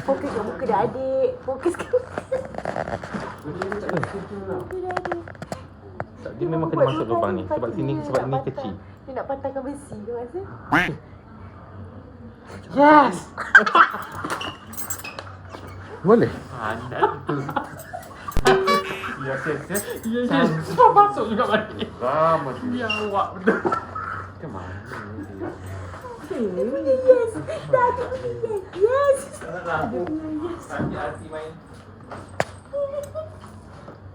Fokus kat muka dah adik. Fokus kat muka dah adik. Tak, dia memang kena masuk lubang ni. Sebab sini, sebab ini kecil. Dia nak patahkan besi tu rasa. Yes! Boleh? Ada tu. Yes. Kau masuk juga balik. Lama tu. Ya, awak betul. Macam mana dia? Yes. Dah adik punya yes. Salah aku. Hati-hati main.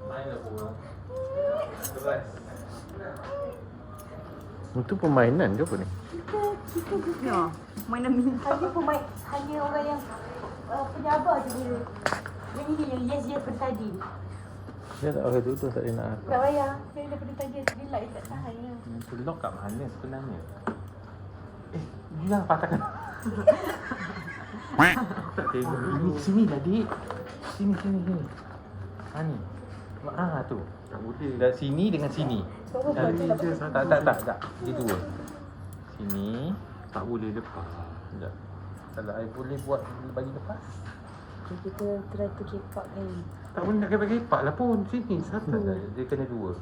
Main aku. Terus. Itu permainan ke apa ni? Kita bukan. Ya, mainan minta. Hanya pemain, hanya orang yang penyabar je boleh. Yang ini yang yes tadi. Dia tak pakai tutup, tak ada nak apa. Tak payah. Saya daripada tadi dia light tak tahan lah. Yang lock kat mana sebenarnya? Jangan patahkan. Tak tengok. Ini sini lah, dik. Sini. Ha ni. Tu. Tak boleh. Dari sini dengan sini. Tak. Dia dua. Sini. Tak boleh lepas. Sekejap. Kalau I boleh buat bagi lepas. Kita try to kepak kan. Tak boleh nak kepak lah pun. Sini, satu. Tak. Dia kena dua.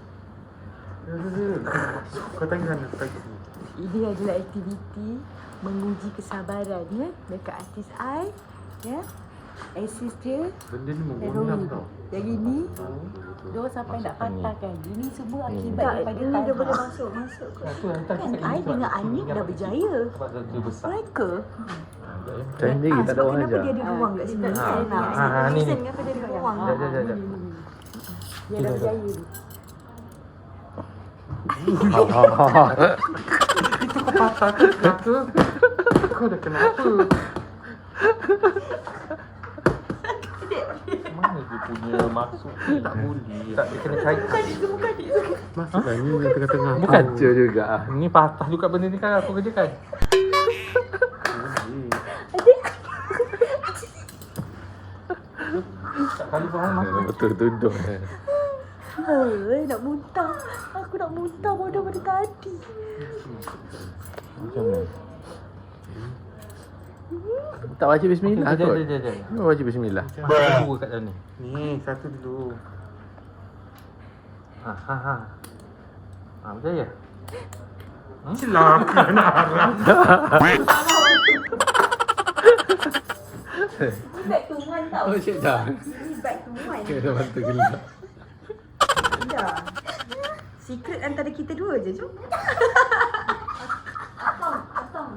Kau tangan lepas sini. Ini adalah aktiviti menguji kesabaran ya dekat artis I ya. Assist dia Benda ni dan mengundang Romi. tau. Yang ini dia sampai nak patahkan. Ini semua akibat Tak, daripada ini dia tanah. boleh masuk ke. Itu hantar Kan I dengan Anik dah berjaya. Sebab dia besar. Mereka Saya sendiri tak ada orang Kenapa ajar. dia ada ruang kat sini? Ni. Kenapa dia ada ruang? Jap. dia dah berjaya. Itu kau patah ke kenapa? Kau dah kenapa? Mana dia punya masuk ni? Tak boleh. Tak, dia kena kait. Masuklah ni yang tengah-tengah. Bukan. Hancur juga. Ni patah juga benda ni kan aku kerjakan. Tak kali faham masuk. Betul tuduh. Nak muntah. Aku nak muntah bodoh pada tadi. Macam mana? Tak baca bismillah kot. Jap. Kau baca bismillah. Dua kat dalam ni. Ni satu dulu. Ha. Berjaya? Celaka nak harap. Ni beg tungan tau. Oh cik dah. Ni beg tungan. Kena bantu gelap. Ya. Secret antara kita dua je, jom. Atong.